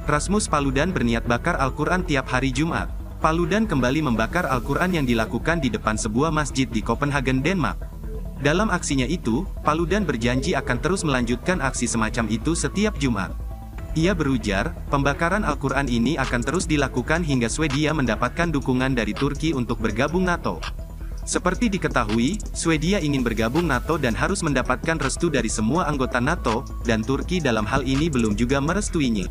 Rasmus Paludan berniat bakar Al-Quran tiap hari Jumat. Paludan kembali membakar Al-Quran yang dilakukan di depan sebuah masjid di Copenhagen, Denmark. Dalam aksinya itu, Paludan berjanji akan terus melanjutkan aksi semacam itu setiap Jumat. Ia berujar, pembakaran Al-Quran ini akan terus dilakukan hingga Swedia mendapatkan dukungan dari Turki untuk bergabung NATO. Seperti diketahui, Swedia ingin bergabung NATO dan harus mendapatkan restu dari semua anggota NATO, dan Turki dalam hal ini belum juga merestuinya.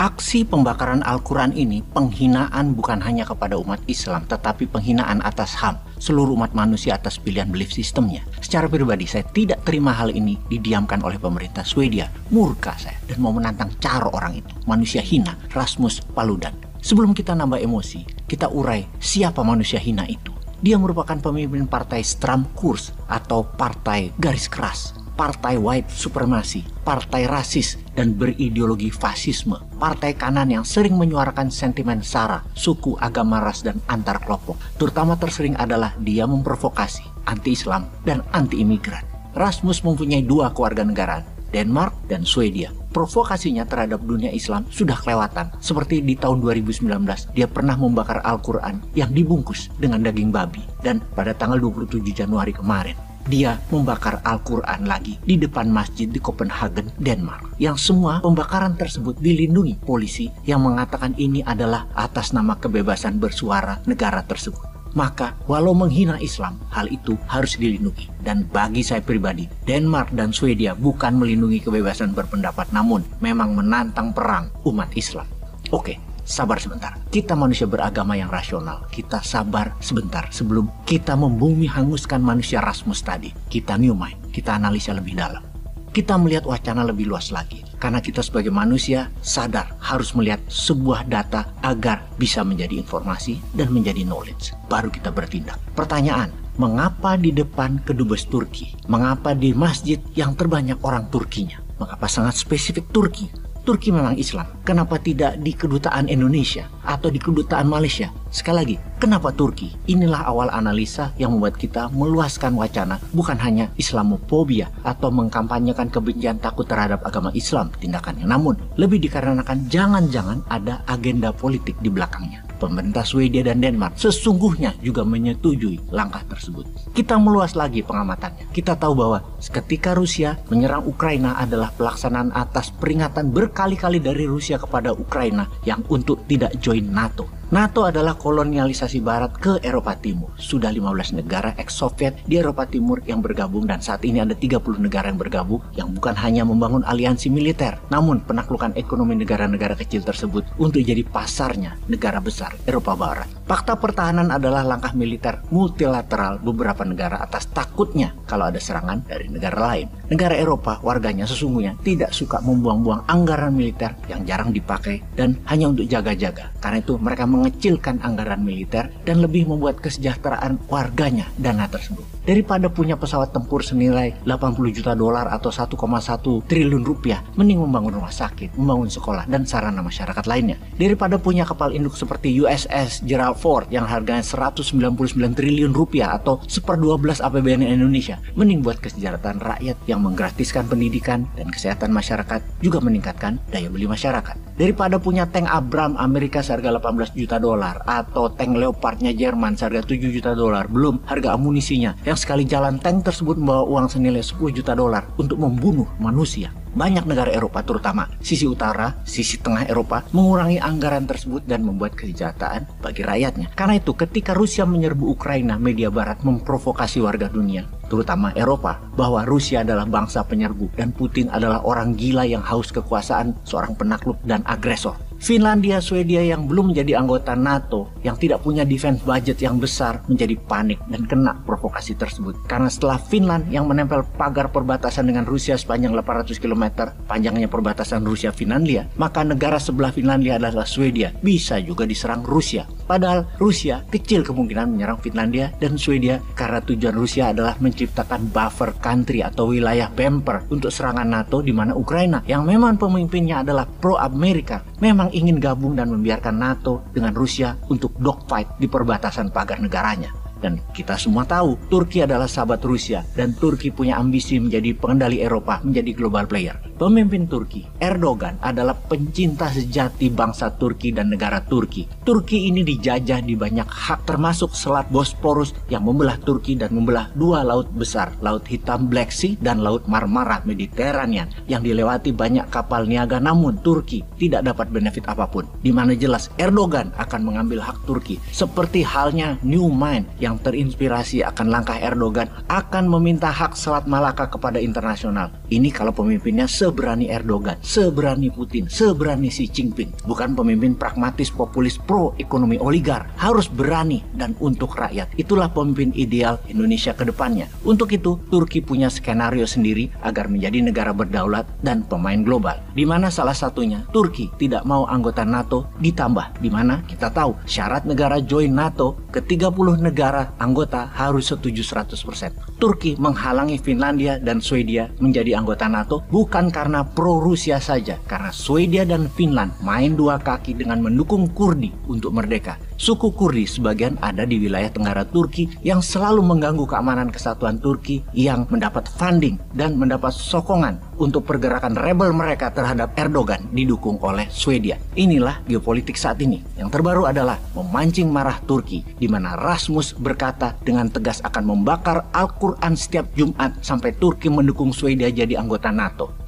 Aksi pembakaran Al-Quran ini penghinaan bukan hanya kepada umat Islam, tetapi penghinaan atas HAM, seluruh umat manusia atas pilihan belief sistemnya. Secara pribadi, saya tidak terima hal ini didiamkan oleh pemerintah Swedia. Murka saya, dan mau menantang cara orang itu, manusia hina, Rasmus Paludan. Sebelum kita nambah emosi, kita urai siapa manusia hina itu. Dia merupakan pemimpin partai Stram Kurs atau partai garis keras, partai white supremacy, partai rasis dan berideologi fasisme, partai kanan yang sering menyuarakan sentimen SARA, suku, agama, ras, dan antar kelompok. Terutama tersering adalah dia memprovokasi anti-Islam dan anti-imigran. Rasmus mempunyai dua kewarganegaraan, Denmark dan Swedia. Provokasinya terhadap dunia Islam sudah kelewatan. Seperti di tahun 2019, dia pernah membakar Al-Quran yang dibungkus dengan daging babi. Dan pada tanggal 27 Januari kemarin, dia membakar Al-Quran lagi di depan masjid di Copenhagen, Denmark. Yang semua pembakaran tersebut dilindungi polisi yang mengatakan ini adalah atas nama kebebasan bersuara negara tersebut. Maka, walau menghina Islam, hal itu harus dilindungi. Dan bagi saya pribadi, Denmark dan Swedia bukan melindungi kebebasan berpendapat, namun memang menantang perang umat Islam. Oke, sabar sebentar. Kita manusia beragama yang rasional. Kita sabar sebentar sebelum kita membumi hanguskan manusia Rasmus tadi. Kita new mind, kita analisa lebih dalam. Kita melihat wacana lebih luas lagi. Karena kita sebagai manusia sadar harus melihat sebuah data agar bisa menjadi informasi dan menjadi knowledge. Baru kita bertindak. Pertanyaan, mengapa di depan kedubes Turki? Mengapa di masjid yang terbanyak orang Turkinya? Mengapa sangat spesifik Turki? Turki memang Islam. Kenapa tidak di kedutaan Indonesia atau di kedutaan Malaysia? Sekali lagi, kenapa Turki? Inilah awal analisa yang membuat kita meluaskan wacana bukan hanya Islamofobia atau mengkampanyekan kebencian takut terhadap agama Islam tindakannya. Namun, lebih dikarenakan jangan-jangan ada agenda politik di belakangnya. Pemerintah Swedia dan Denmark sesungguhnya juga menyetujui langkah tersebut. Kita meluas lagi pengamatannya. Kita tahu bahwa ketika Rusia menyerang Ukraina adalah pelaksanaan atas peringatan berkali-kali dari Rusia kepada Ukraina yang untuk tidak join NATO. NATO adalah kolonialisasi barat ke Eropa Timur. Sudah 15 negara ex-Soviet di Eropa Timur yang bergabung dan saat ini ada 30 negara yang bergabung yang bukan hanya membangun aliansi militer, namun penaklukan ekonomi negara-negara kecil tersebut untuk jadi pasarnya negara besar Eropa Barat. Fakta pertahanan adalah langkah militer multilateral beberapa negara atas takutnya kalau ada serangan dari negara lain. Negara Eropa warganya sesungguhnya tidak suka membuang-buang anggaran militer yang jarang dipakai dan hanya untuk jaga-jaga. Karena itu mereka mengecilkan anggaran militer dan lebih membuat kesejahteraan warganya dana tersebut. Daripada punya pesawat tempur senilai 80 juta dolar atau 1,1 triliun rupiah, mending membangun rumah sakit, membangun sekolah, dan sarana masyarakat lainnya. Daripada punya kapal induk seperti USS Gerald Ford yang harganya 199 triliun rupiah atau 1/12 APBN Indonesia, mending buat kesejahteraan rakyat yang menggratiskan pendidikan dan kesehatan masyarakat, juga meningkatkan daya beli masyarakat. Daripada punya tank Abrams Amerika seharga 18 juta dolar atau tank Leopardnya Jerman seharga 7 juta dolar, belum harga amunisinya yang sekali jalan tank tersebut membawa uang senilai 10 juta dolar untuk membunuh manusia. Banyak negara Eropa, terutama sisi utara, sisi tengah Eropa, mengurangi anggaran tersebut dan membuat kesejahteraan bagi rakyatnya. Karena itu, ketika Rusia menyerbu Ukraina, media barat memprovokasi warga dunia, terutama Eropa, bahwa Rusia adalah bangsa penyerbu dan Putin adalah orang gila yang haus kekuasaan, seorang penakluk dan agresor. Finlandia, Swedia yang belum menjadi anggota NATO, yang tidak punya defense budget yang besar, menjadi panik dan kena provokasi tersebut. Karena setelah Finland yang menempel pagar perbatasan dengan Rusia sepanjang 800 km, panjangnya perbatasan Rusia-Finlandia, maka negara sebelah Finlandia adalah Swedia, bisa juga diserang Rusia. Padahal Rusia kecil kemungkinan menyerang Finlandia dan Swedia karena tujuan Rusia adalah menciptakan buffer country atau wilayah bumper untuk serangan NATO di mana Ukraina yang memang pemimpinnya adalah pro-Amerika memang ingin gabung dan membiarkan NATO dengan Rusia untuk dogfight di perbatasan pagar negaranya. Dan kita semua tahu, Turki adalah sahabat Rusia dan Turki punya ambisi menjadi pengendali Eropa, menjadi global player. Pemimpin Turki, Erdogan, adalah pencinta sejati bangsa Turki dan negara Turki. Turki ini dijajah di banyak hak, termasuk Selat Bosporus yang membelah Turki dan membelah dua laut besar, Laut Hitam Black Sea dan Laut Marmara Mediterranean, yang dilewati banyak kapal niaga, namun Turki tidak dapat benefit apapun. Di mana jelas Erdogan akan mengambil hak Turki. Seperti halnya New Mind yang terinspirasi akan langkah Erdogan, akan meminta hak Selat Malaka kepada internasional. Ini kalau pemimpinnya seberani Erdogan, seberani Putin, seberani Xi Jinping. Bukan pemimpin pragmatis, populis, pro ekonomi oligar. Harus berani dan untuk rakyat. Itulah pemimpin ideal Indonesia ke depannya. Untuk itu, Turki punya skenario sendiri agar menjadi negara berdaulat dan pemain global. Di mana salah satunya, Turki tidak mau anggota NATO ditambah. Di mana kita tahu syarat negara join NATO, ke-30 negara anggota harus setuju 100%. Turki menghalangi Finlandia dan Swedia menjadi anggota NATO bukan karena pro-Rusia saja, karena Swedia dan Finland main dua kaki dengan mendukung Kurdi untuk merdeka. Suku Kurdi sebagian ada di wilayah tenggara Turki yang selalu mengganggu keamanan kesatuan Turki, yang mendapat funding dan mendapat sokongan untuk pergerakan rebel mereka terhadap Erdogan didukung oleh Swedia. Inilah geopolitik saat ini. Yang terbaru adalah memancing marah Turki, di mana Rasmus berkata dengan tegas akan membakar Al-Quran setiap Jumat sampai Turki mendukung Swedia jadi anggota NATO.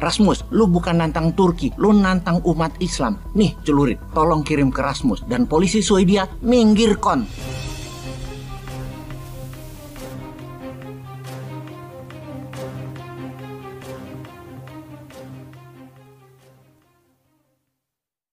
Rasmus, lu bukan nantang Turki, lu nantang umat Islam. Nih celurit, tolong kirim ke Rasmus. Dan polisi Swedia, minggir kon.